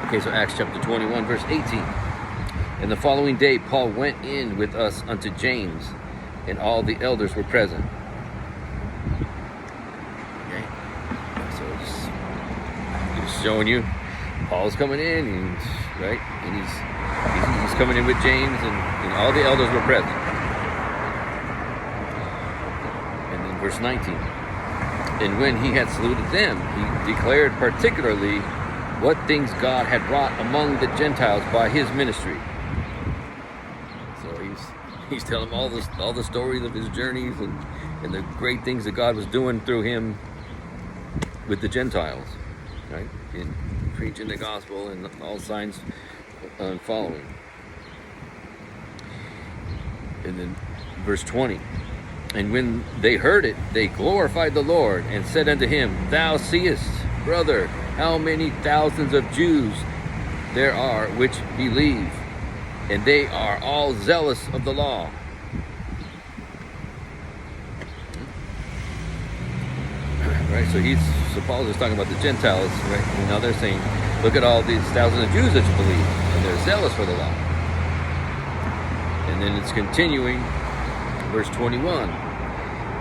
Okay, so Acts chapter 21, verse 18. And the following day, Paul went in with us unto James, and all the elders were present. Okay, so it's showing you Paul's coming in, right? And he's coming in with James, and all the elders were present. And then verse 19. And when he had saluted them, he declared particularly what things God had wrought among the Gentiles by his ministry. So he's telling them all the stories of his journeys and the great things that God was doing through him with the Gentiles, right? In preaching the gospel and all signs following. And then verse 20. And when they heard it, they glorified the Lord and said unto him, Thou seest, brother, how many thousands of Jews there are which believe, and they are all zealous of the law. Right, so Paul is talking about the Gentiles, right? And now they're saying, look at all these thousands of Jews that you believe, and they're zealous for the law. And then it's continuing, verse 21.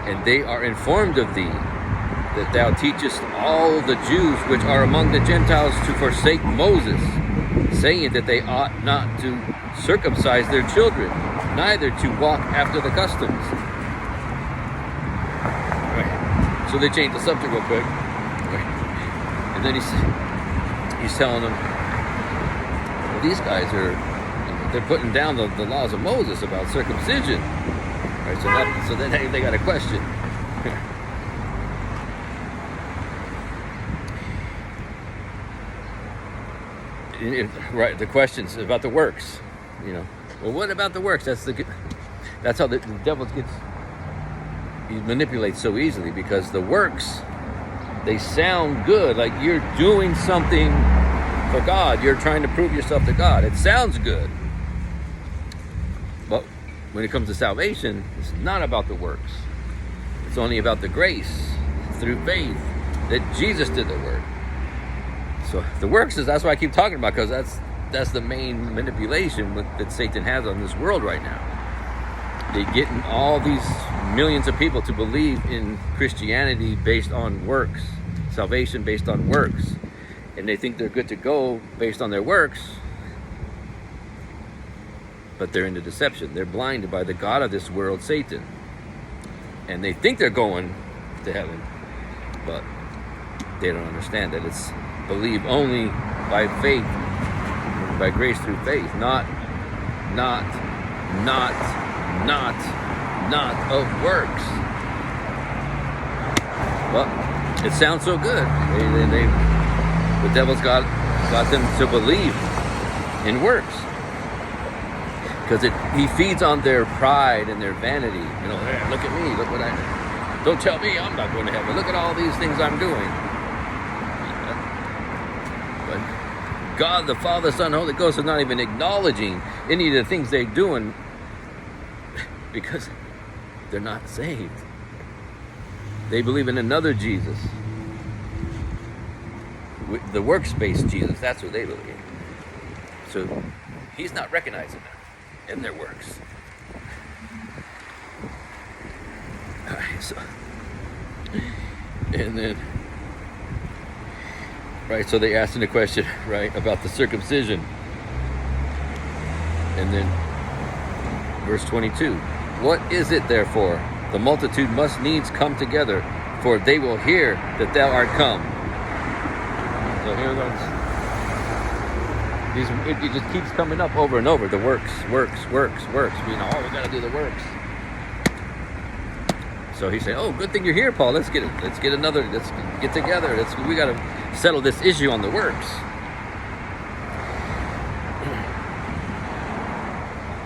And they are informed of thee, that thou teachest all the Jews which are among the Gentiles to forsake Moses, saying that they ought not to circumcise their children, neither to walk after the customs. Right. So they changed the subject real quick. Right. And then he's telling them, well, these guys they're putting down the laws of Moses about circumcision. Right. So then they got a question. Right, the questions about the works, Well, what about the works? That's how the devil he manipulates so easily, because the works, they sound good, like you're doing something for God. You're trying to prove yourself to God. It sounds good, but when it comes to salvation, it's not about the works. It's only about the grace through faith that Jesus did the work. So the works that's what I keep talking about, because that's the main manipulation that Satan has on this world right now. They're getting all these millions of people to believe in Christianity based on works, salvation based on works, and they think they're good to go based on their works, but they're in the deception. They're blinded by the god of this world, Satan, and they think they're going to heaven, but they don't understand that it's believe only by faith, by grace through faith, not of works. Well, it sounds so good. The devil's got them to believe in works, because he feeds on their pride and their vanity. Hey, look at me, look what I. Don't tell me I'm not going to heaven. Look at all these things I'm doing. God, the Father, Son, Holy Ghost is not even acknowledging any of the things they're doing, because they're not saved. They believe in another Jesus. The works-based Jesus, that's what they believe. So he's not recognizing them in their works. All right, so, and then, right, so they asked him the question, right, about the circumcision. And then verse 22, what is it therefore? The multitude must needs come together, for they will hear that thou art come. So here goes. It just keeps coming up over and over. The works. We got to do the works. So he said, "Oh, good thing you're here, Paul. Let's get together. We got to settle this issue on the works."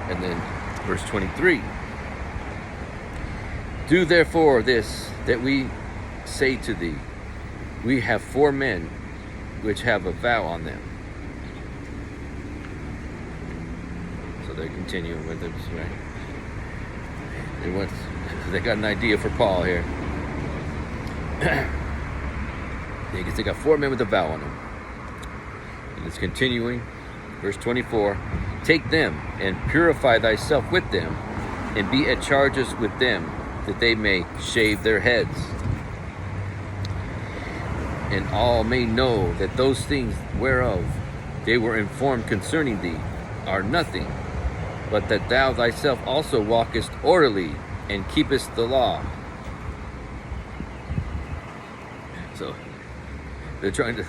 And then verse 23. Do therefore this, that we say to thee, we have 4 men which have a vow on them. So they're continuing with it, right? They got an idea for Paul here. They got 4 men with a vow on them. And it's continuing. Verse 24. Take them and purify thyself with them, and be at charges with them, that they may shave their heads. And all may know that those things whereof they were informed concerning thee are nothing, but that thou thyself also walkest orderly and keepest the law. So they're trying to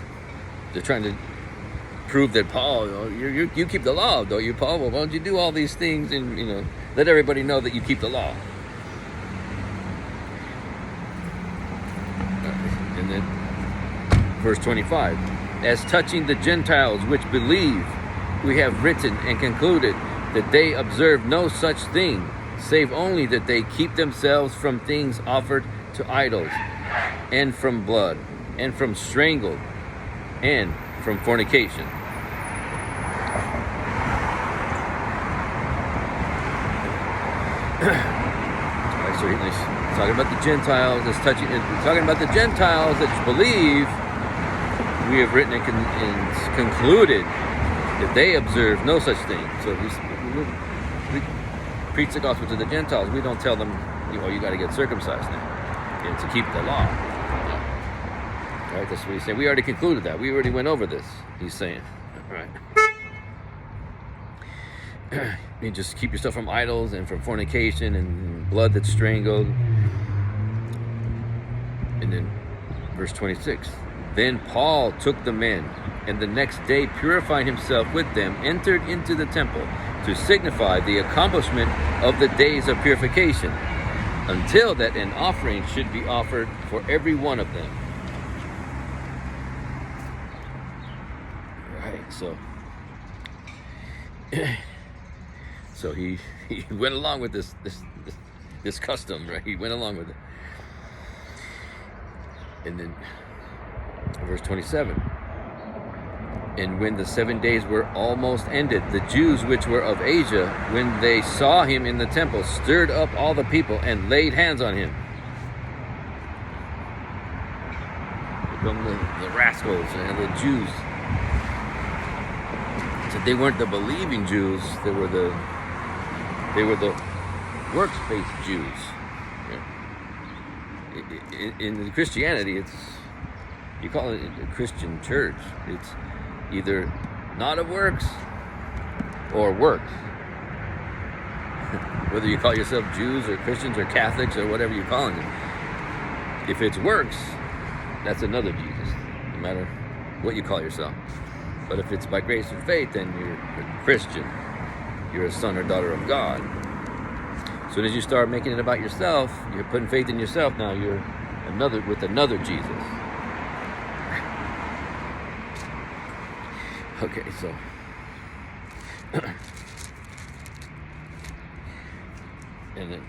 prove that Paul, you keep the law, don't you, Paul? Well, why don't you do all these things and let everybody know that you keep the law? And then verse 25. As touching the Gentiles which believe, we have written and concluded that they observe no such thing, save only that they keep themselves from things offered to idols, and from blood, and from strangled, and from fornication. Alright, so he's talking about the Gentiles, talking about the Gentiles that believe. We have written and concluded that they observe no such thing. So we preach the gospel to the Gentiles. We don't tell them, you got to get circumcised now, to keep the law. All right, that's what he's saying. We already concluded that. We already went over this. He's saying, all right. You just keep yourself from idols and from fornication and blood that's strangled. And then verse 26. Then Paul took the men, and the next day, purifying himself with them, entered into the temple to signify the accomplishment of the days of purification, until that an offering should be offered for every one of them. Right, so he went along with this custom, right? He went along with it. And then verse 27. And when the 7 days were almost ended, the Jews which were of Asia, when they saw him in the temple, stirred up all the people and laid hands on him. From the rascals and the Jews. So they weren't the believing Jews, they were the works-based Jews. In Christianity, you call it a Christian church. It's either not of works or works. Whether you call yourself Jews or Christians or Catholics or whatever you're calling it. If it's works, that's another Jesus, no matter what you call yourself. But if it's by grace and faith, then you're a Christian. You're a son or daughter of God. As soon as you start making it about yourself, you're putting faith in yourself, now you're with another Jesus. Okay, so and then